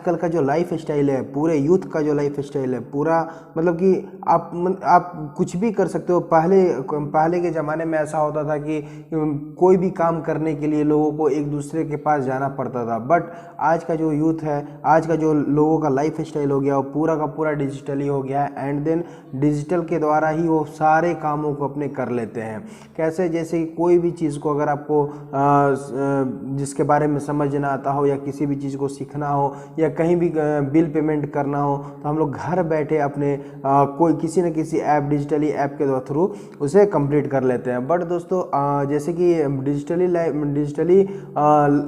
आजकल का जो लाइफ स्टाइल है, पूरे यूथ का जो लाइफ स्टाइल है, पूरा मतलब कि आप कुछ भी कर सकते हो। पहले के ज़माने में ऐसा होता था कि कोई भी काम करने के लिए लोगों को एक दूसरे के पास जाना पड़ता था, बट आज का जो यूथ है, आज का जो लोगों का लाइफ स्टाइल हो गया वो पूरा का पूरा डिजिटली हो गया है। एंड देन डिजिटल के द्वारा ही वो सारे कामों को अपने कर लेते हैं। कैसे? जैसे कि कोई भी चीज़ को अगर आपको जिसके बारे में समझ ना आता हो, या किसी भी चीज़ को सीखना हो, या कहीं भी बिल पेमेंट करना हो, तो हम लोग घर बैठे अपने कोई किसी न किसी ऐप, डिजिटली ऐप के थ्रू उसे कंप्लीट कर लेते हैं। बट दोस्तों जैसे कि डिजिटली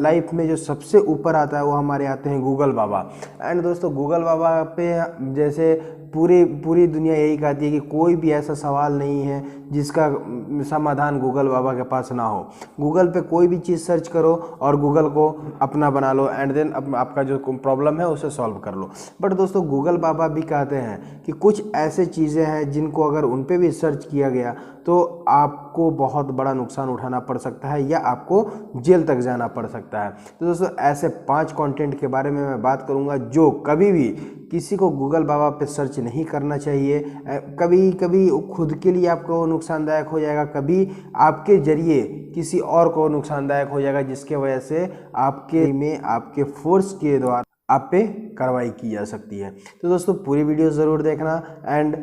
लाइफ में जो सबसे ऊपर आता है वो हमारे आते हैं गूगल बाबा। एंड दोस्तों गूगल बाबा पे जैसे पूरी दुनिया यही कहती है कि कोई भी ऐसा सवाल नहीं है जिसका समाधान गूगल बाबा के पास ना हो। गूगल पे कोई भी चीज़ सर्च करो और गूगल को अपना बना लो, एंड देन आपका जो प्रॉब्लम है उसे सॉल्व कर लो। बट दोस्तों गूगल बाबा भी कहते हैं कि कुछ ऐसे चीज़ें हैं जिनको अगर उन पे भी सर्च किया गया तो आपको बहुत बड़ा नुकसान उठाना पड़ सकता है, या आपको जेल तक जाना पड़ सकता है। तो दोस्तों ऐसे 5 कंटेंट के बारे में मैं बात करूंगा जो कभी भी किसी को गूगल बाबा पे सर्च नहीं करना चाहिए। कभी कभी खुद के लिए आपको नुकसानदायक हो जाएगा, कभी आपके जरिए किसी और को नुकसानदायक हो जाएगा, जिसके वजह से आपके फोर्स के द्वारा आप पे कार्रवाई की जा सकती है। तो दोस्तों पूरी वीडियो ज़रूर देखना, एंड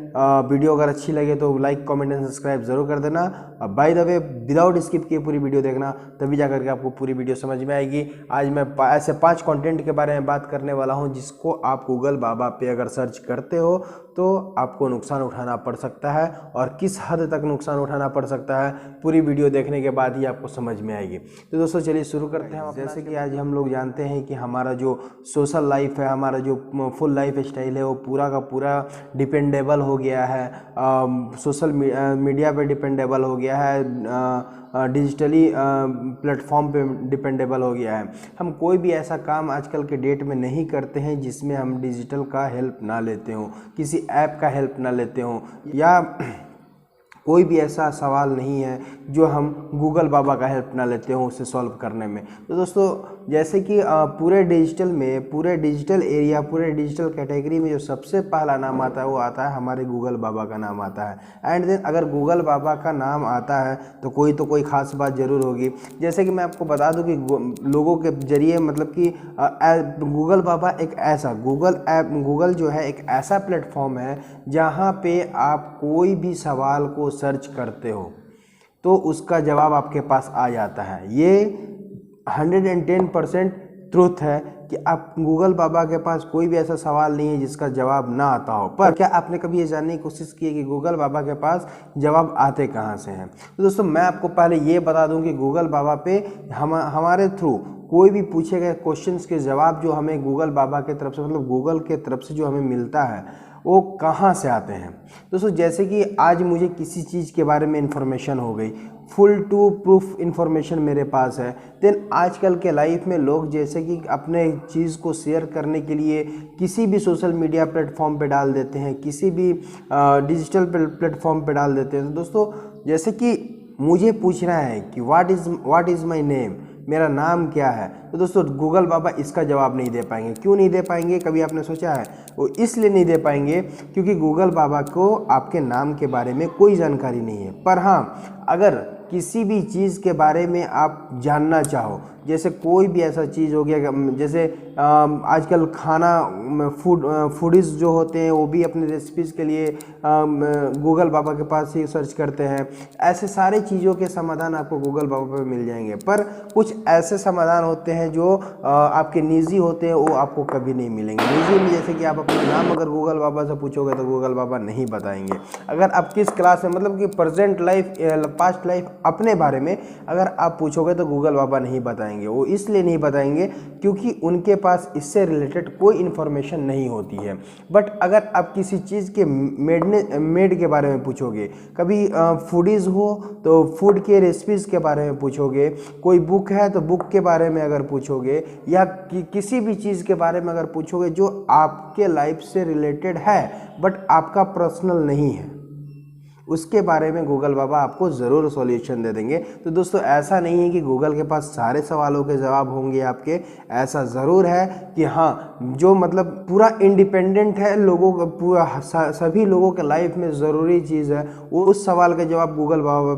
वीडियो अगर अच्छी लगे तो लाइक, कमेंट एंड सब्सक्राइब जरूर कर देना। By the way without skip किए पूरी वीडियो देखना, तभी जाकर के आपको पूरी वीडियो समझ में आएगी। आज मैं ऐसे 5 कंटेंट के बारे में बात करने वाला हूं जिसको आप गूगल बाबा पे अगर सर्च करते हो तो आपको नुकसान उठाना पड़ सकता है, और किस हद तक नुकसान उठाना पड़ सकता है पूरी वीडियो देखने के बाद ही आपको समझ में आएगी। तो दोस्तों चलिए शुरू करते हैं। जैसे कि आज हम लोग जानते हैं कि हमारा जो सोशल लाइफ है, हमारा जो फुल लाइफ स्टाइल है वो पूरा का पूरा डिपेंडेबल हो गया है, सोशल मीडिया पे डिपेंडेबल हो गया है, डिजिटली प्लेटफॉर्म पे डिपेंडेबल हो गया है। हम कोई भी ऐसा काम आजकल के डेट में नहीं करते हैं जिसमें हम डिजिटल का हेल्प ना लेते हों, किसी ऐप का हेल्प ना लेते हों, या कोई भी ऐसा सवाल नहीं है जो हम गूगल बाबा का हेल्प ना लेते हों उसे सॉल्व करने में। तो दोस्तों जैसे कि पूरे डिजिटल एरिया, पूरे डिजिटल कैटेगरी में जो सबसे पहला नाम आता है वो आता है हमारे गूगल बाबा का नाम आता है। एंड देन अगर गूगल बाबा का नाम आता है तो कोई ख़ास बात ज़रूर होगी। जैसे कि मैं आपको बता दूं कि लोगों के जरिए मतलब कि गूगल बाबा एक ऐसा गूगल जो है एक ऐसा प्लेटफॉर्म है जहाँ पे आप कोई भी सवाल को सर्च करते हो तो उसका जवाब आपके पास आ जाता है। ये 110% ट्रूथ है कि आप गूगल बाबा के पास कोई भी ऐसा सवाल नहीं है जिसका जवाब ना आता हो। पर क्या आपने कभी ये जानने की कोशिश की है कि गूगल बाबा के पास जवाब आते कहाँ से हैं? तो दोस्तों मैं आपको पहले ये बता दूं कि गूगल बाबा पे हमारे थ्रू कोई भी पूछे गए क्वेश्चंस के जवाब जो हमें गूगल बाबा के तरफ से, मतलब गूगल के तरफ से जो हमें मिलता है वो कहाँ से आते हैं। दोस्तों जैसे कि आज मुझे किसी चीज़ के बारे में इन्फॉर्मेशन हो गई, फुल टू प्रूफ इन्फॉर्मेशन मेरे पास है, देन आजकल के लाइफ में लोग जैसे कि अपने चीज़ को शेयर करने के लिए किसी भी सोशल मीडिया प्लेटफॉर्म पे डाल देते हैं, किसी भी डिजिटल प्लेटफॉर्म पे डाल देते हैं। तो दोस्तों जैसे कि मुझे पूछना है कि व्हाट इज़ माई नेम, मेरा नाम क्या है, तो दोस्तों गूगल बाबा इसका जवाब नहीं दे पाएंगे। क्यों नहीं दे पाएंगे, कभी आपने सोचा है? वो इसलिए नहीं दे पाएंगे क्योंकि गूगल बाबा को आपके नाम के बारे में कोई जानकारी नहीं है। पर हाँ, अगर किसी भी चीज़ के बारे में आप जानना चाहो, जैसे कोई भी ऐसा चीज़ हो गया, जैसे आजकल खाना फूडीज़ जो होते हैं वो भी अपने रेसिपीज़ के लिए गूगल बाबा के पास ही सर्च करते हैं। ऐसे सारे चीज़ों के समाधान आपको गूगल बाबा पे मिल जाएंगे। पर कुछ ऐसे समाधान होते हैं जो आपके निजी होते हैं, वो आपको कभी नहीं मिलेंगे। निजी में जैसे कि आप अपना नाम अगर गूगल बाबा से पूछोगे तो गूगल बाबा नहीं बताएंगे। अगर आप किस क्लास में, मतलब कि प्रेजेंट लाइफ, पास्ट लाइफ, अपने बारे में अगर आप पूछोगे तो गूगल बाबा नहीं बताएंगे। वो इसलिए नहीं बताएंगे क्योंकि उनके पास इससे रिलेटेड कोई इन्फॉर्मेशन नहीं होती है। बट अगर आप किसी चीज़ के मेड के बारे में पूछोगे, कभी फूडीज़ हो तो फूड के रेसिपीज़ के बारे में पूछोगे, कोई बुक है तो बुक के बारे में अगर पूछोगे, या किसी भी चीज़ के बारे में अगर पूछोगे जो आपके लाइफ से रिलेटेड है बट आपका पर्सनल नहीं है, उसके बारे में गूगल बाबा आपको ज़रूर सॉल्यूशन दे देंगे। तो दोस्तों ऐसा नहीं है कि गूगल के पास सारे सवालों के जवाब होंगे आपके, ऐसा ज़रूर है कि हाँ जो मतलब पूरा इंडिपेंडेंट है, लोगों का पूरा सभी लोगों के लाइफ में ज़रूरी चीज़ है, वो उस सवाल का जवाब गूगल बाबा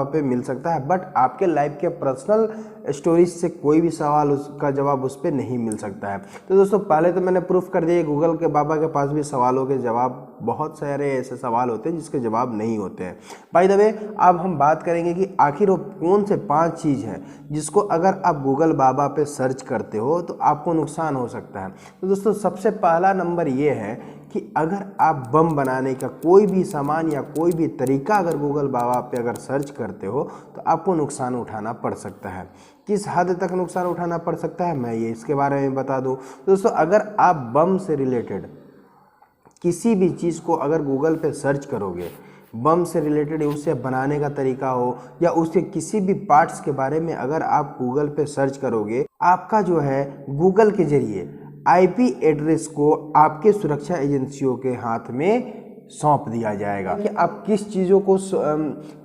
पे मिल सकता है। बट आपके लाइफ के पर्सनल स्टोरीज से कोई भी सवाल उसका जवाब उस पर नहीं मिल सकता है। तो दोस्तों पहले तो मैंने प्रूफ कर दिया गूगल के बाबा के पास भी सवालों के जवाब, बहुत सारे ऐसे सवाल होते हैं जिसके जवाब नहीं होते हैं। बाय द वे अब हम बात करेंगे कि आखिर वो कौन से 5 चीज़ हैं जिसको अगर आप गूगल बाबा पे सर्च करते हो तो आपको नुकसान हो सकता है। तो दोस्तों सबसे पहला नंबर ये है कि अगर आप बम बनाने का कोई भी सामान या कोई भी तरीका अगर गूगल बाबा पे अगर सर्च करते हो तो आपको नुकसान उठाना पड़ सकता है। किस हद तक नुकसान उठाना पड़ सकता है मैं ये इसके बारे में बता दूं। दोस्तों अगर आप बम से रिलेटेड किसी भी चीज़ को अगर गूगल पे सर्च करोगे, बम से रिलेटेड उसे बनाने का तरीका हो या उसके किसी भी पार्ट्स के बारे में अगर आप गूगल पे सर्च करोगे, आपका जो है गूगल के जरिए आईपी एड्रेस को आपके सुरक्षा एजेंसियों के हाथ में सौंप दिया जाएगा कि आप किस चीज़ों को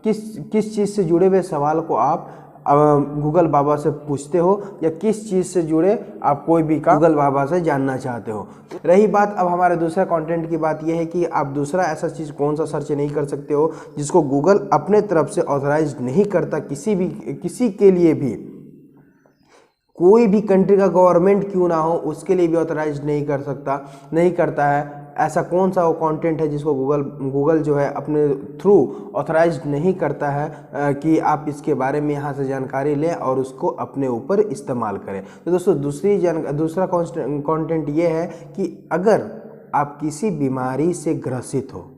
किस चीज़ से जुड़े हुए सवाल को आप गूगल बाबा से पूछते हो या किस चीज़ से जुड़े आप कोई भी काम गूगल बाबा से जानना चाहते हो। रही बात अब हमारे दूसरा कंटेंट की बात यह है कि आप दूसरा ऐसा चीज़ कौन सा सर्च नहीं कर सकते हो जिसको गूगल अपने तरफ से ऑथराइज नहीं करता, किसी के लिए भी, कोई भी कंट्री का गवर्नमेंट क्यों ना हो उसके लिए भी ऑथराइज नहीं करता है। ऐसा कौन सा वो कंटेंट है जिसको गूगल जो है अपने थ्रू ऑथराइज नहीं करता है कि आप इसके बारे में यहाँ से जानकारी लें और उसको अपने ऊपर इस्तेमाल करें। तो दोस्तों दूसरा कंटेंट ये है कि अगर आप किसी बीमारी से ग्रसित हो,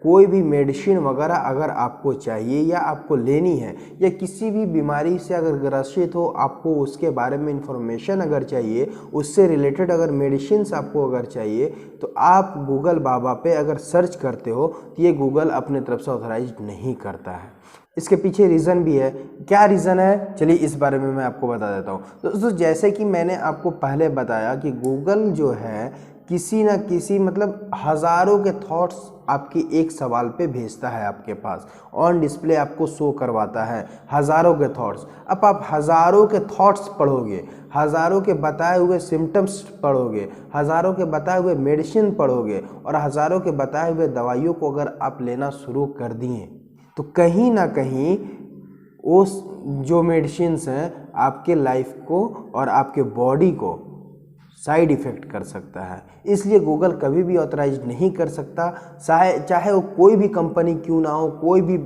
कोई भी मेडिसिन वगैरह अगर आपको चाहिए या आपको लेनी है या किसी भी बीमारी से अगर ग्रसित हो, आपको उसके बारे में इंफॉर्मेशन अगर चाहिए, उससे रिलेटेड अगर मेडिसिन आपको अगर चाहिए तो आप गूगल बाबा पे अगर सर्च करते हो तो ये गूगल अपने तरफ से ऑथराइज नहीं करता है। इसके पीछे रीज़न भी है। क्या रीज़न है चलिए इस बारे में मैं आपको बता देता हूँ। दोस्तों जैसे कि मैंने आपको पहले बताया कि गूगल जो है किसी न किसी मतलब हज़ारों के थॉट्स आपके एक सवाल पे भेजता है, आपके पास ऑन डिस्प्ले आपको शो करवाता है हज़ारों के थॉट्स। अब आप हज़ारों के थॉट्स पढ़ोगे, हज़ारों के बताए हुए सिम्टम्स पढ़ोगे, हज़ारों के बताए हुए मेडिसिन पढ़ोगे और हज़ारों के बताए हुए दवाइयों को अगर आप लेना शुरू कर दिए तो कहीं ना कहीं वो जो मेडिसिन्स हैं आपके लाइफ को और आपके बॉडी को साइड इफ़ेक्ट कर सकता है। इसलिए गूगल कभी भी ऑथराइज नहीं कर सकता, चाहे वो कोई भी कंपनी क्यों ना हो, कोई भी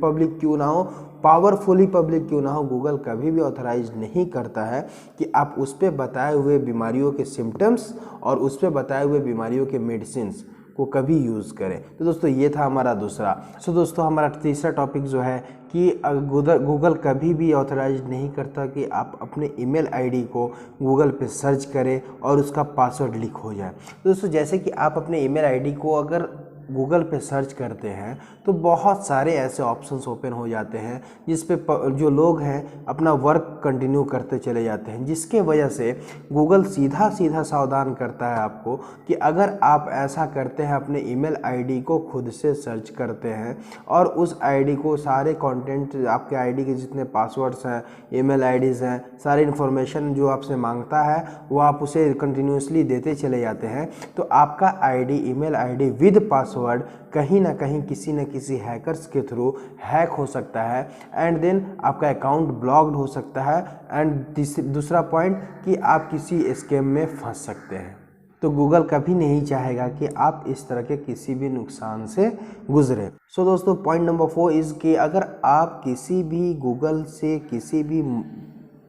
पब्लिक क्यों ना हो, पावरफुली पब्लिक क्यों ना हो, गूगल कभी भी ऑथराइज नहीं करता है कि आप उस पर बताए हुए बीमारियों के सिम्टम्स और उस पर बताए हुए बीमारियों के मेडिसिन्स को कभी यूज़ करें। तो दोस्तों ये था हमारा दूसरा। दोस्तों हमारा तीसरा टॉपिक जो है कि गूगल कभी भी ऑथराइज नहीं करता कि आप अपने ईमेल आईडी को गूगल पे सर्च करें और उसका पासवर्ड लीक हो जाए। दोस्तों जैसे कि आप अपने ईमेल आईडी को अगर गूगल पे सर्च करते हैं तो बहुत सारे ऐसे ऑप्शंस ओपन हो जाते हैं जिस पे जो लोग हैं अपना वर्क कंटिन्यू करते चले जाते हैं, जिसके वजह से गूगल सीधा सावधान करता है आपको कि अगर आप ऐसा करते हैं, अपने ईमेल आईडी को खुद से सर्च करते हैं और उस आईडी को सारे कंटेंट, आपके आईडी के जितने पासवर्ड्स हैं, ईमेल आईडीज़ हैं, सारी इन्फॉर्मेशन जो आपसे मांगता है वो आप उसे कंटिन्यूसली देते चले जाते हैं, तो आपका ID, email ID with password कहीं ना कहीं किसी न किसी हैकर्स के थ्रू हैक हो सकता है एंड देन आपका अकाउंट ब्लॉक्ड हो सकता है। एंड दूसरा पॉइंट कि आप किसी स्कैम में फंस सकते हैं। तो गूगल कभी नहीं चाहेगा कि आप इस तरह के किसी भी नुकसान से गुजरे। सो दोस्तों पॉइंट नंबर 4 इज़ कि अगर आप किसी भी गूगल से किसी भी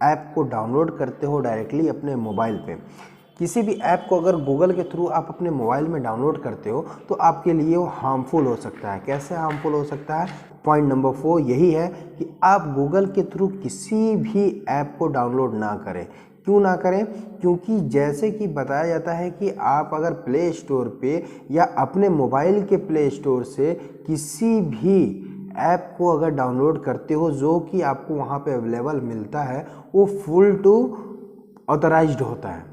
ऐप को डाउनलोड करते हो डायरेक्टली अपने मोबाइल पे, किसी भी ऐप को अगर गूगल के थ्रू आप अपने मोबाइल में डाउनलोड करते हो तो आपके लिए वो हार्मफुल हो सकता है। कैसे हार्मफुल हो सकता है? पॉइंट नंबर 4 यही है कि आप गूगल के थ्रू किसी भी ऐप को डाउनलोड ना करें। क्यों ना करें? क्योंकि जैसे कि बताया जाता है कि आप अगर प्ले स्टोर पे या अपने मोबाइल के प्ले स्टोर से किसी भी ऐप को अगर डाउनलोड करते हो जो कि आपको वहाँ पे अवेलेबल मिलता है, वो फुल टू ऑथराइज्ड होता है,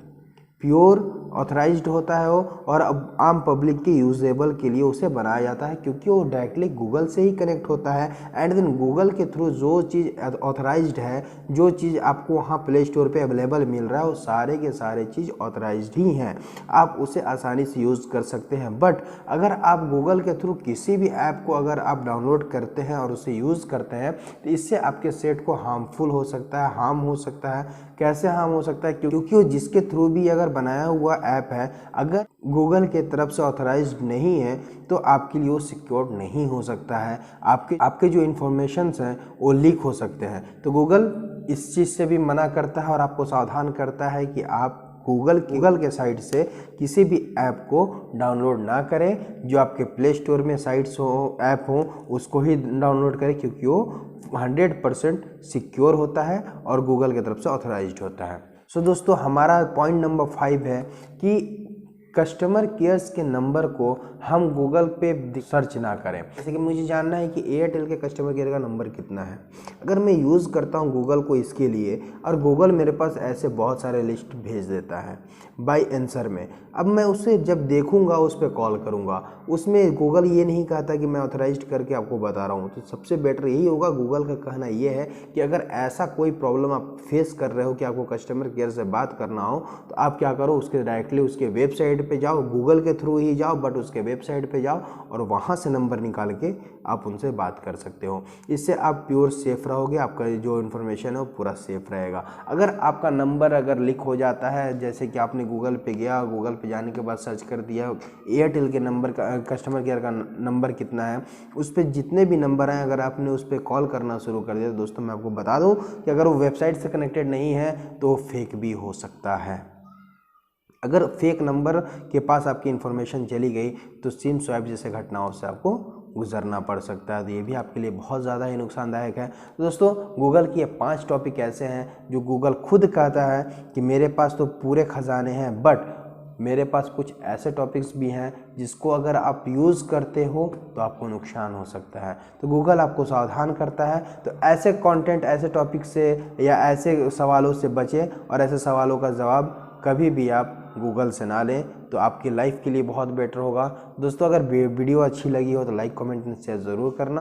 प्योर ऑथराइज्ड होता है वो, और अब आम पब्लिक के यूजेबल के लिए उसे बनाया जाता है, क्योंकि वो डायरेक्टली गूगल से ही कनेक्ट होता है। एंड देन गूगल के थ्रू जो चीज़ ऑथराइज्ड है, जो चीज़ आपको वहाँ प्ले स्टोर पे अवेलेबल मिल रहा है, वो सारे के सारे चीज़ ऑथराइज्ड ही हैं, आप उसे आसानी से यूज़ कर सकते हैं। बट अगर आप गूगल के थ्रू किसी भी ऐप को अगर आप डाउनलोड करते हैं और उसे यूज़ करते हैं, तो इससे आपके सेट को हार्मफुल हो सकता है, हार्म हो सकता है। कैसे हार्म हो सकता है? क्योंकि वो जिसके थ्रू भी अगर बनाया हुआ ऐप है, अगर गूगल के तरफ से ऑथराइज्ड नहीं है, तो आपके लिए वो सिक्योर नहीं हो सकता है। आपके जो इन्फॉर्मेशंस हैं वो लीक हो सकते हैं। तो गूगल इस चीज़ से भी मना करता है और आपको सावधान करता है कि आप गूगल के साइट से किसी भी ऐप को डाउनलोड ना करें। जो आपके प्ले स्टोर में साइट्स हो, ऐप हो, उसको ही डाउनलोड करें, क्योंकि वो 100% सिक्योर होता है और गूगल की तरफ से ऑथराइज्ड होता है। सो दोस्तों, हमारा पॉइंट नंबर 5 है कि कस्टमर केयर्स के नंबर को हम गूगल पे सर्च ना करें। जैसे कि मुझे जानना है कि एयरटेल के कस्टमर केयर का नंबर कितना है। अगर मैं यूज़ करता हूँ गूगल को इसके लिए, और गूगल मेरे पास ऐसे बहुत सारे लिस्ट भेज देता है बाय आंसर में, अब मैं उसे जब देखूंगा उस पर कॉल करूंगा, उसमें गूगल ये नहीं कहता कि मैं ऑथराइज्ड करके आपको बता रहा हूँ। तो सबसे बेटर यही होगा, गूगल का कहना ये है कि अगर ऐसा कोई प्रॉब्लम आप फेस कर रहे हो कि आपको कस्टमर केयर से बात करना हो, तो आप क्या करो, उसके डायरेक्टली उसके वेबसाइट पे जाओ, गूगल के थ्रू ही जाओ, बट उसके वेबसाइट पे जाओ और वहाँ से नंबर निकाल के आप उनसे बात कर सकते हो। इससे आप प्योर सेफ रहोगे, आपका जो इन्फॉर्मेशन है वो पूरा सेफ रहेगा। अगर आपका नंबर अगर लीक हो जाता है, जैसे कि आपने गूगल पे गया, गूगल पे जाने के बाद सर्च कर दिया एयरटेल के नंबर का, कस्टमर केयर का नंबर कितना है, उस पर जितने भी नंबर हैं, अगर आपने उस पर कॉल करना शुरू कर दिया, तो दोस्तों मैं आपको बता दूं कि अगर वो वेबसाइट से कनेक्टेड नहीं है तो वो फेक भी हो सकता है। अगर फेक नंबर के पास आपकी इन्फॉर्मेशन चली गई तो सिम स्वैप जैसे घटनाओं से आपको गुजरना पड़ सकता है। तो ये भी आपके लिए बहुत ज़्यादा ही नुकसानदायक है। तो दोस्तों, गूगल की ये 5 टॉपिक ऐसे हैं जो गूगल खुद कहता है कि मेरे पास तो पूरे खजाने हैं, बट मेरे पास कुछ ऐसे टॉपिक्स भी हैं जिसको अगर आप यूज़ करते हो तो आपको नुकसान हो सकता है। तो गूगल आपको सावधान करता है। तो ऐसे कंटेंट, ऐसे टॉपिक से या ऐसे सवालों से बचें, और ऐसे सवालों का जवाब कभी भी आप गूगल से ना लें, तो आपकी लाइफ के लिए बहुत बेटर होगा। दोस्तों, अगर वीडियो अच्छी लगी हो तो लाइक, कमेंट, शेयर ज़रूर करना।